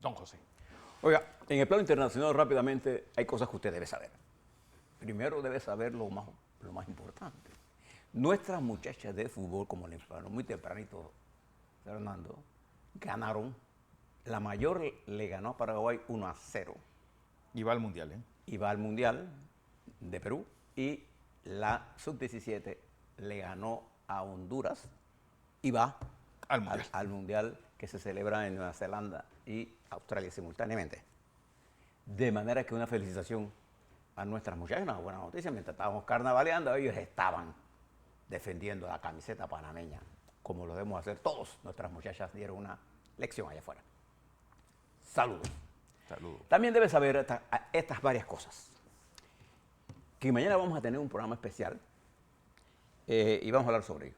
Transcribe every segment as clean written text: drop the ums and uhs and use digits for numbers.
Don José. Oiga, en el plano internacional rápidamente hay cosas que usted debe saber. Primero debe saber lo más importante. Nuestras muchachas de fútbol, como le informaron muy tempranito Fernando, ganaron. La mayor le ganó a Paraguay 1-0. Y va al Mundial, ¿eh? Y va al Mundial de Perú. Y la sub-17 le ganó a Honduras y va al Mundial que se celebra en Nueva Zelanda y Australia simultáneamente. De manera que una felicitación a nuestras muchachas, una buena noticia. Mientras estábamos carnavaleando, ellos estaban defendiendo la camiseta panameña, como lo debemos hacer todos. Nuestras muchachas dieron una lección allá afuera. Saludos. Saludos. También debes saber estas varias cosas. Que mañana vamos a tener un programa especial y vamos a hablar sobre ello.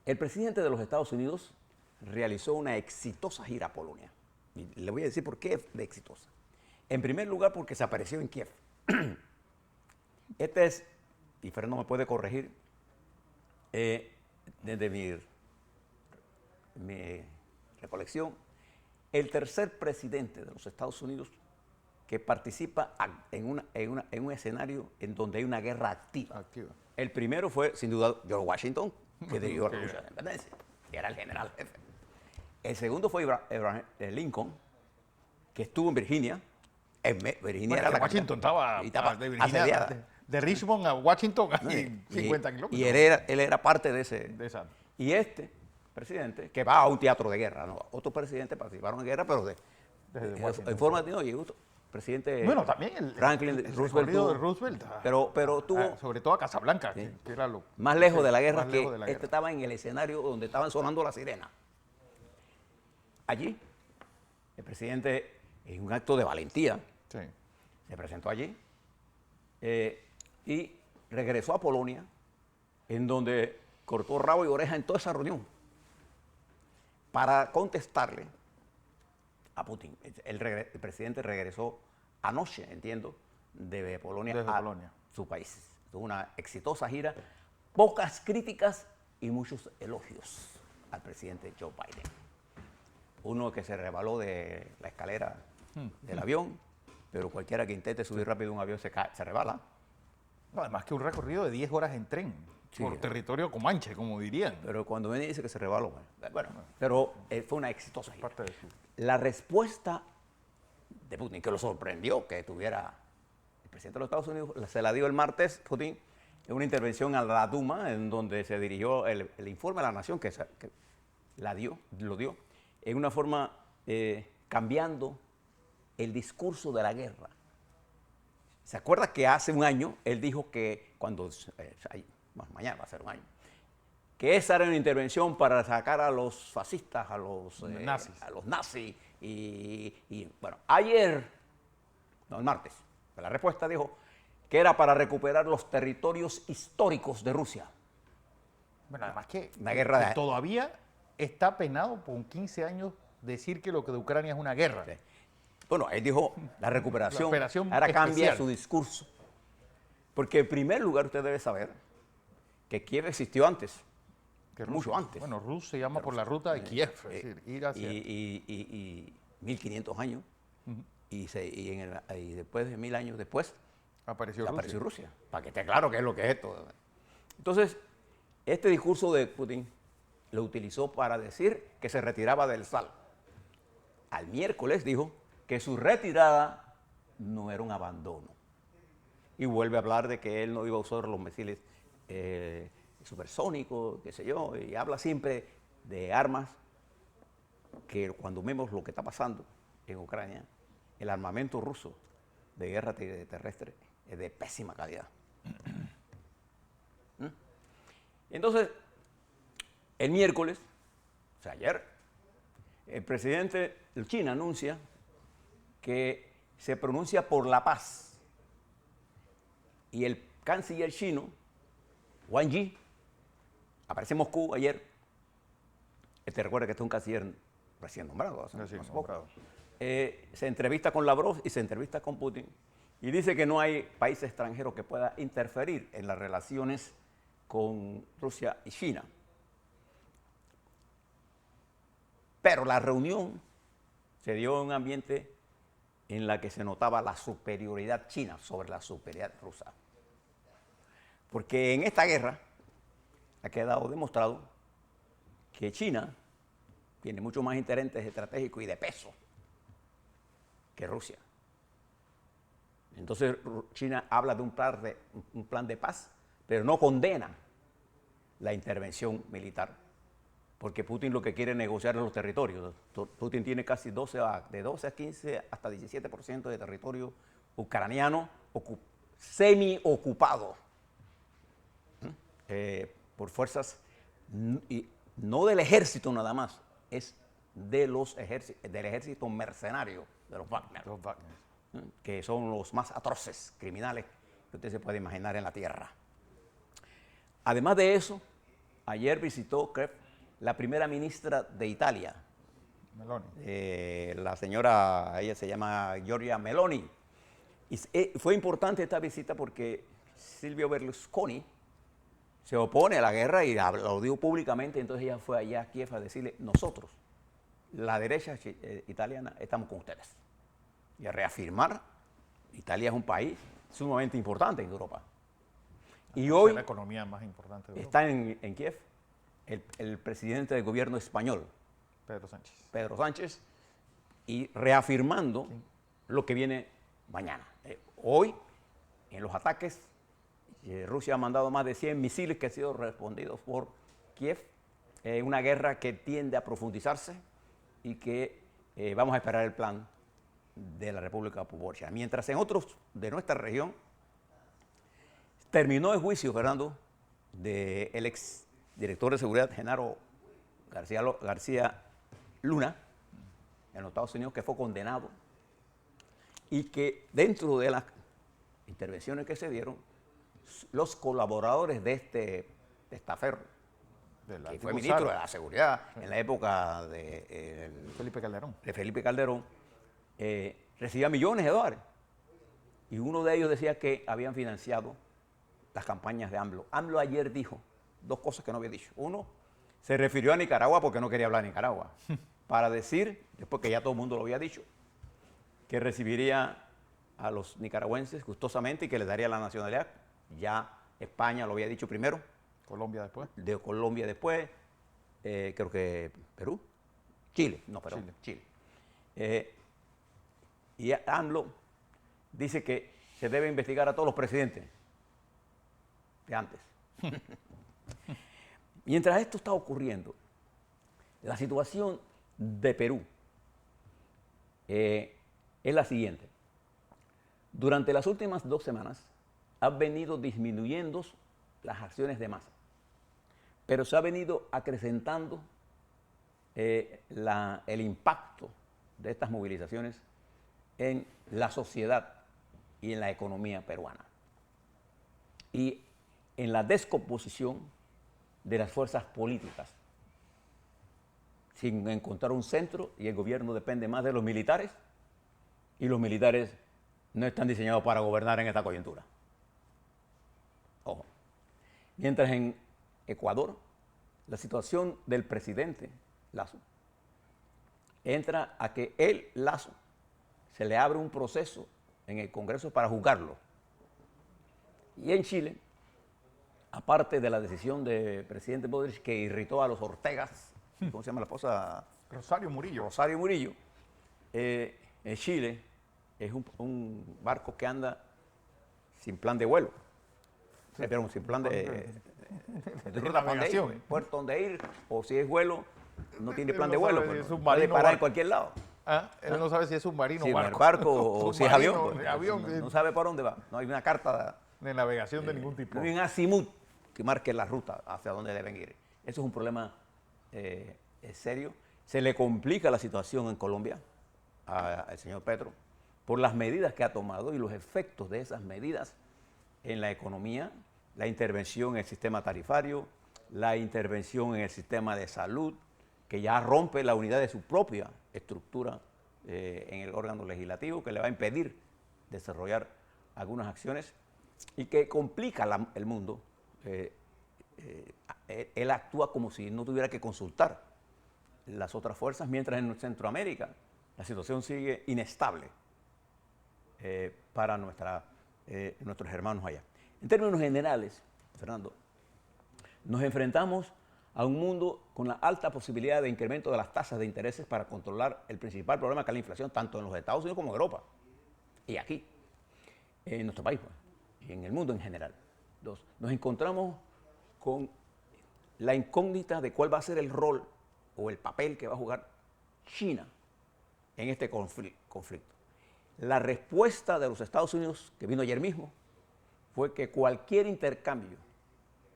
El presidente de los Estados Unidos realizó una exitosa gira a Polonia. Y le voy a decir por qué de exitosa. En primer lugar, porque se apareció en Kiev. Este es, y Fernando me puede corregir, desde mi recolección, el tercer presidente de los Estados Unidos que participa en un escenario en donde hay una guerra activa. El primero fue, sin duda, George Washington, que dirigió la lucha de la independencia, que era el general jefe. El segundo fue Abraham Lincoln, que estuvo en Virginia. Virginia era la Washington estaba de Virginia, asediada. de Richmond a Washington, hay 50 kilómetros. Y él era parte de esa. Y este presidente, que va a un teatro de guerra, ¿no? Otros presidentes participaron en guerra, pero en forma de... No, llegó presidente bueno, también Franklin Roosevelt. Pero tuvo... sobre todo a Casablanca, que era lo... Más lejos de la guerra, este estaba en el escenario donde estaban sonando las sirenas. Allí, el presidente, en un acto de valentía, se presentó allí y regresó a Polonia, en donde cortó rabo y oreja en toda esa reunión para contestarle a Putin. El presidente regresó anoche, entiendo, de Polonia a su país. Tuvo una exitosa gira, pocas críticas y muchos elogios al presidente Joe Biden. Uno que se resbaló de la escalera del avión, pero cualquiera que intente subir rápido un avión se resbala. No, además que un recorrido de 10 horas en tren, por territorio comanche, como dirían. Pero cuando viene dice que se resbaló, pero fue una exitosa gira. La respuesta de Putin, que lo sorprendió que tuviera el presidente de los Estados Unidos, se la dio el martes Putin en una intervención a la Duma, en donde se dirigió el informe a la nación, que lo dio, en una forma cambiando el discurso de la guerra. ¿Se acuerda que hace un año él dijo que mañana va a ser un año, que esa era una intervención para sacar a los fascistas, a los nazis? Y bueno, el martes, la respuesta dijo que era para recuperar los territorios históricos de Rusia. Bueno, además que todavía está penado por 15 años decir que lo que de Ucrania es una guerra. Sí. Bueno, él dijo la recuperación, ahora cambia su discurso. Porque en primer lugar usted debe saber que Kiev existió antes, mucho antes. Bueno, Rus se llama por la ruta de Kiev, es decir, ir hacia... Y 1500 años, y después de 1000 años después, apareció Rusia. Para que esté claro qué es lo que es esto. Entonces, este discurso de Putin lo utilizó para decir que se retiraba del SAL. Al miércoles dijo que su retirada no era un abandono. Y vuelve a hablar de que él no iba a usar los misiles supersónicos, qué sé yo, y habla siempre de armas que cuando vemos lo que está pasando en Ucrania, el armamento ruso de guerra terrestre es de pésima calidad. Entonces, el miércoles, o sea, ayer, el presidente de China anuncia que se pronuncia por la paz. Y el canciller chino, Wang Yi, aparece en Moscú ayer. Recuerda que este es un canciller recién nombrado. Se entrevista con Lavrov y se entrevista con Putin. Y dice que no hay país extranjero que pueda interferir en las relaciones con Rusia y China. Pero la reunión se dio en un ambiente en la que se notaba la superioridad china sobre la superioridad rusa. Porque en esta guerra ha quedado demostrado que China tiene mucho más intereses estratégicos y de peso que Rusia. Entonces China habla de un plan de paz, pero no condena la intervención militar, porque Putin lo que quiere es negociar los territorios. Putin tiene casi de 12 a 15 hasta 17% de territorio ucraniano semi-ocupado por fuerzas, y no del ejército nada más, es del ejército mercenario de los Wagner. Que son los más atroces criminales que usted se puede imaginar en la tierra. Además de eso, ayer visitó la primera ministra de Italia, Meloni. la señora, ella se llama Giorgia Meloni. Y fue importante esta visita porque Silvio Berlusconi se opone a la guerra y lo dijo públicamente, entonces ella fue allá a Kiev a decirle, nosotros, la derecha italiana, estamos con ustedes. Y a reafirmar, Italia es un país sumamente importante en Europa. Y hoy la economía más importante de está en Kiev el presidente del gobierno español, Pedro Sánchez, y reafirmando lo que viene mañana. Hoy, en los ataques, Rusia ha mandado más de 100 misiles que han sido respondidos por Kiev, una guerra que tiende a profundizarse y que vamos a esperar el plan de la República Popular China. Mientras en otros de nuestra región terminó el juicio, Fernando, del ex director de seguridad, Genaro García Luna, en los Estados Unidos, que fue condenado y que dentro de las intervenciones que se dieron, los colaboradores de este testaferro, que fue ministro de la Seguridad en la época de Felipe Calderón, recibía millones de dólares. Y uno de ellos decía que habían financiado las campañas de AMLO. AMLO ayer dijo dos cosas que no había dicho. Uno, se refirió a Nicaragua porque no quería hablar de Nicaragua, para decir, después que ya todo el mundo lo había dicho, que recibiría a los nicaragüenses gustosamente y que les daría la nacionalidad. Ya España lo había dicho primero. Colombia después. De Colombia después. Creo que Perú. Chile. Y AMLO dice que se debe investigar a todos los presidentes de antes. Mientras esto está ocurriendo, la situación de Perú es la siguiente. Durante las últimas 2 semanas han venido disminuyendo las acciones de masa, pero se ha venido acrecentando el impacto de estas movilizaciones en la sociedad y en la economía peruana. Y en la descomposición de las fuerzas políticas, sin encontrar un centro, y el gobierno depende más de los militares, y los militares no están diseñados para gobernar en esta coyuntura. Ojo. Mientras en Ecuador, la situación del presidente Lasso entra a que Lasso, se le abre un proceso en el Congreso para juzgarlo. Y en Chile, aparte de la decisión del presidente Boric que irritó a los Ortegas, ¿cómo se llama la esposa? Rosario Murillo. En Chile es un barco que anda sin plan de vuelo. Sí. Pero sin plan de navegación. Puerto donde ir, o si es vuelo, no tiene plan de vuelo. Si es puede parar en cualquier lado. Él no sabe si es submarino o barco o si es avión. No sabe para dónde va. No hay una carta de navegación de ningún tipo. No hay un azimut que marque la ruta hacia dónde deben ir. Eso es un problema serio. Se le complica la situación en Colombia al señor Petro por las medidas que ha tomado y los efectos de esas medidas en la economía, la intervención en el sistema tarifario, la intervención en el sistema de salud, que ya rompe la unidad de su propia estructura en el órgano legislativo, que le va a impedir desarrollar algunas acciones y que complica el mundo. Él actúa como si no tuviera que consultar las otras fuerzas, mientras en Centroamérica la situación sigue inestable para nuestros hermanos allá. En términos generales, Fernando, nos enfrentamos a un mundo con la alta posibilidad de incremento de las tasas de intereses para controlar el principal problema que es la inflación, tanto en los Estados Unidos como en Europa. Y aquí, en nuestro país, pues, y en el mundo en general. Dos, nos encontramos con la incógnita de cuál va a ser el rol o el papel que va a jugar China en este conflicto. La respuesta de los Estados Unidos, que vino ayer mismo, fue que cualquier intercambio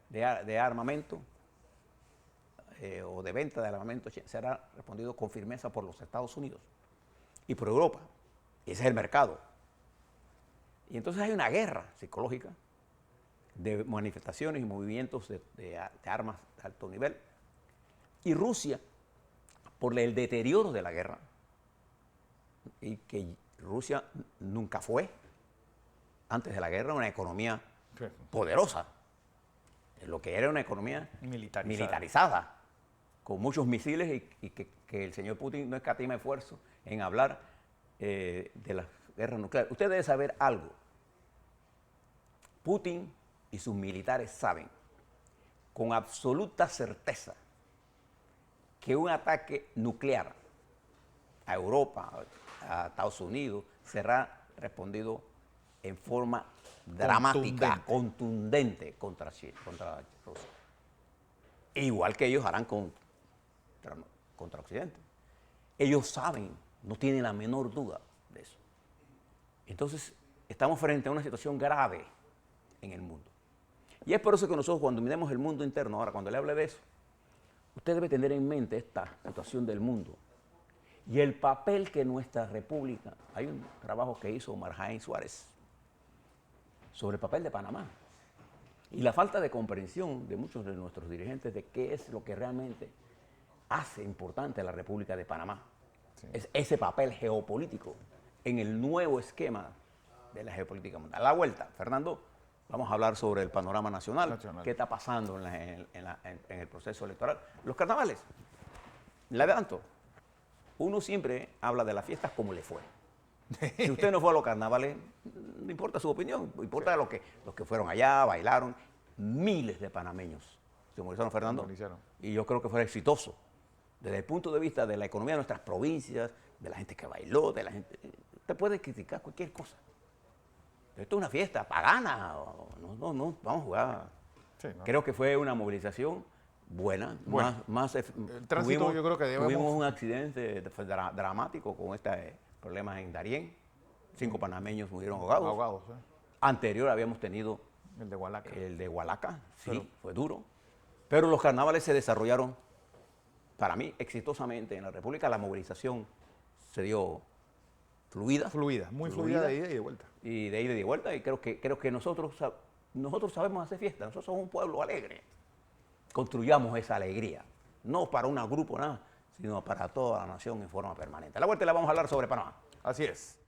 de armamento o de venta de armamento será respondido con firmeza por los Estados Unidos y por Europa. Y ese es el mercado. Y entonces hay una guerra psicológica de manifestaciones y movimientos de armas de alto nivel. Y Rusia, por el deterioro de la guerra, y que Rusia nunca fue, antes de la guerra, una economía poderosa, lo que era una economía militarizada con muchos misiles y que el señor Putin no escatima esfuerzo en hablar de las guerras nucleares. Usted debe saber algo. Putin y sus militares saben con absoluta certeza que un ataque nuclear a Europa, a Estados Unidos, será respondido en forma dramática, contundente contra Rusia. Igual que ellos harán contra Occidente. Ellos saben, no tienen la menor duda de eso. Entonces, estamos frente a una situación grave en el mundo. Y es por eso que nosotros, cuando miremos el mundo interno, ahora cuando le hable de eso, usted debe tener en mente esta situación del mundo y el papel que nuestra república, hay un trabajo que hizo Marjaín Suárez sobre el papel de Panamá y la falta de comprensión de muchos de nuestros dirigentes de qué es lo que realmente hace importante a la República de Panamá. Sí. Es ese papel geopolítico en el nuevo esquema de la geopolítica mundial. A la vuelta, Fernando, vamos a hablar sobre el panorama nacional. Qué está pasando en el proceso electoral. Los carnavales, le adelanto, uno siempre habla de las fiestas como le fue. Si usted no fue a los carnavales, no importa su opinión, importa los que fueron allá, bailaron. Miles de panameños se movilizaron, Fernando, y yo creo que fue exitoso. Desde el punto de vista de la economía de nuestras provincias, de la gente que bailó, de la gente... Usted puede criticar cualquier cosa. Esto es una fiesta pagana, no, vamos a jugar. Sí, no. Creo que fue una movilización buena. El tránsito yo creo que tuvimos un accidente dramático con este problema en Darién. 5 panameños murieron ahogados. Anterior habíamos tenido el de Hualaca. Sí, fue duro. Pero los carnavales se desarrollaron, para mí, exitosamente en la República. La movilización se dio fluida, muy fluida de ida y de vuelta. Y de ida y de vuelta, y creo que nosotros sabemos hacer fiesta, nosotros somos un pueblo alegre. Construyamos esa alegría, no para un grupo nada, sino para toda la nación en forma permanente. A la vuelta le vamos a hablar sobre Panamá. Así es.